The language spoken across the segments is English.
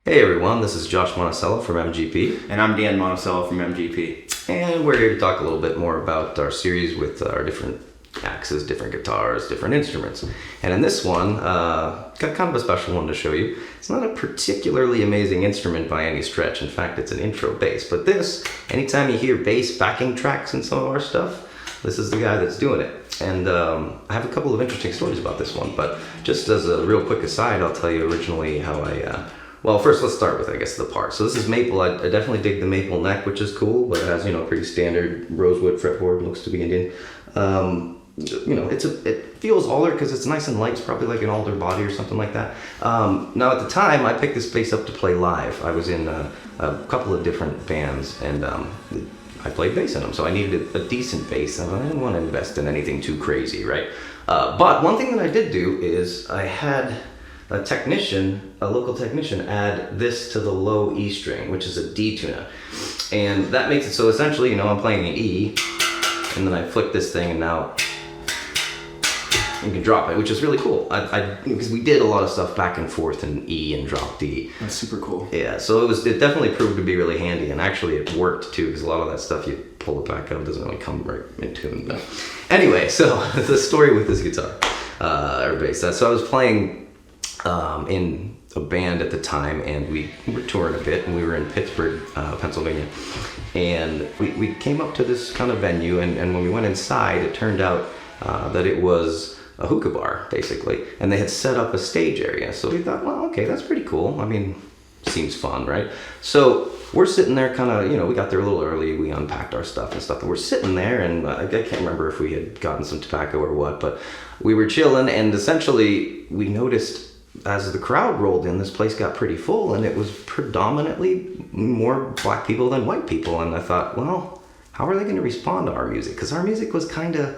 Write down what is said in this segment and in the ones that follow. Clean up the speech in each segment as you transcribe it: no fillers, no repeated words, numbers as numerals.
Hey everyone, this is Josh Monacella from MGP. And I'm Dan Monacella from MGP. And we're here to talk a little bit more about our series with our different axes, different guitars, different instruments. And in this one, got kind of a special one to show you. It's not a particularly amazing instrument by any stretch. In fact, it's an intro bass. But this, anytime you hear bass backing tracks in some of our stuff, this is the guy that's doing it. And I have a couple of interesting stories about this one. But just as a real quick aside, I'll tell you originally how well, first let's start with, I guess, the parts. So this is maple. I definitely dig the maple neck, which is cool, but it has, pretty standard rosewood fretboard, looks to be Indian. It feels alder because it's nice and light. It's probably like an alder body or something like that. Now at the time, I picked this bass up to play live. I was in a couple of different bands, and I played bass in them, so I needed a decent bass. I didn't want to invest in anything too crazy, right? But one thing that I did do is I had a local technician, add this to the low E string, which is a D tuner. And that makes it so essentially, I'm playing an E, and then I flick this thing and now you can drop it, which is really cool. Because we did a lot of stuff back and forth in E and drop D. That's super cool. Yeah, so it definitely proved to be really handy, and actually it worked too, because a lot of that stuff you pull it back up doesn't really come right in tune. But anyway, so the story with this guitar, or bass. So I was playing in a band at the time, and we were touring a bit, and we were in Pittsburgh, Pennsylvania, and we came up to this kind of venue, and when we went inside, it turned out that it was a hookah bar, basically, and they had set up a stage area. So we thought, well, okay, that's pretty cool. I mean, seems fun, right? So we're sitting there kind of, we got there a little early, we unpacked our stuff and stuff, and we're sitting there, and I can't remember if we had gotten some tobacco or what, but we were chilling, and essentially we noticed as the crowd rolled in, this place got pretty full, and it was predominantly more black people than white people. And I thought, well, how are they going to respond to our music? Because our music was kind of,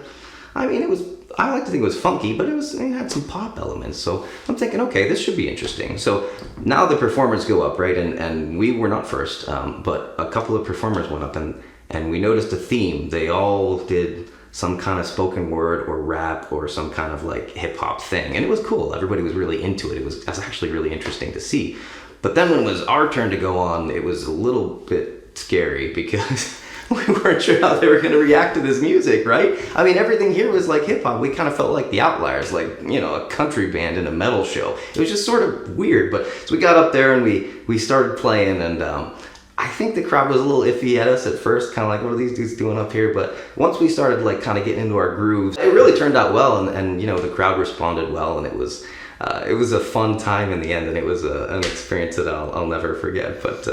I like to think it was funky, but it had some pop elements. So I'm thinking, okay, this should be interesting. So now the performers go up, right? And we were not first, but a couple of performers went up, and we noticed a theme. They all did some kind of spoken word or rap or some kind of like hip hop thing. And it was cool. Everybody was really into it. It was actually really interesting to see. But then when it was our turn to go on, it was a little bit scary because we weren't sure how they were going to react to this music, right? I mean, everything here was like hip hop. We kind of felt like the Outliers, like, a country band in a metal show. It was just sort of weird. But so we got up there and we started playing, and I think the crowd was a little iffy at us at first, kind of like, what are these dudes doing up here? But once we started like kind of getting into our grooves, it really turned out well, and the crowd responded well, and it was a fun time in the end, and it was an experience that I'll never forget. But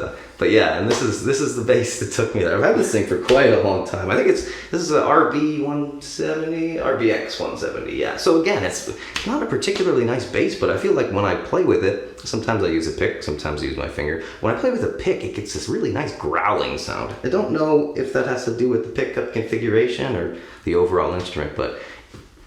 yeah, and this is the bass that took me there. I've had this thing for quite a long time. I think this is a RBX170, yeah. So again, it's not a particularly nice bass, but I feel like when I play with it, sometimes I use a pick, sometimes I use my finger. When I play with a pick, it gets this really nice growling sound. I don't know if that has to do with the pickup configuration or the overall instrument, but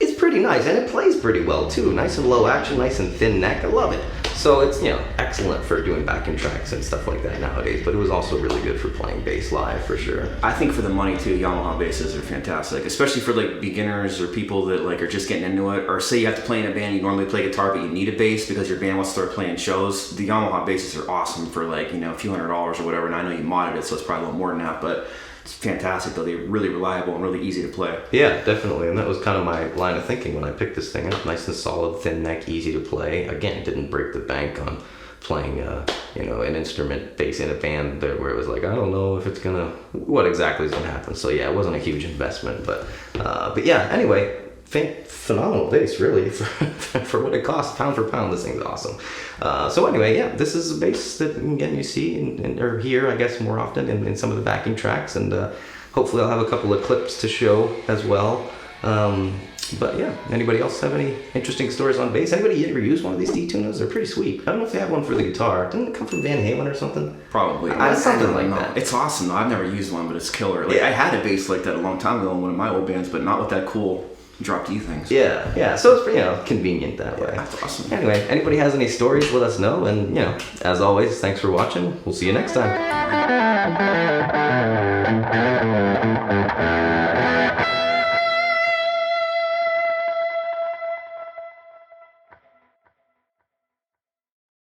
it's pretty nice, and it plays pretty well too. Nice and low action, nice and thin neck. I love it. So it's excellent for doing backing tracks and stuff like that nowadays. But it was also really good for playing bass live for sure. I think for the money too, Yamaha basses are fantastic, especially for like beginners or people that like are just getting into it. Or say you have to play in a band, you normally play guitar, but you need a bass because your band wants to start playing shows. The Yamaha basses are awesome for like a few $100s or whatever. And I know you modded it, so it's probably a little more than that, but it's fantastic though. They're really reliable and really easy to play. Yeah, definitely. And that was kind of my line of thinking when I picked this thing up. Nice and solid, thin neck, easy to play. Again, it didn't break the bank on playing an instrument bass in a band where it was like, I don't know if it's what exactly is gonna happen. So yeah, it wasn't a huge investment, but yeah, anyway, phenomenal bass, really, for what it costs, pound for pound. This thing's awesome. So anyway, yeah, this is a bass that again you see or hear, I guess, more often in some of the backing tracks, and hopefully I'll have a couple of clips to show as well. But yeah, anybody else have any interesting stories on bass? Anybody ever use one of these D-tuners? They're pretty sweet. I don't know if they have one for the guitar. Didn't it come from Van Halen or something? Probably. Something like that. It's awesome though. I've never used one, but it's killer. Like, I had a bass like that a long time ago in one of my old bands, but not with that cool drop D things. Yeah. So it's convenient that way. That's awesome. Anyway, anybody has any stories, let us know. And as always, thanks for watching. We'll see you next time.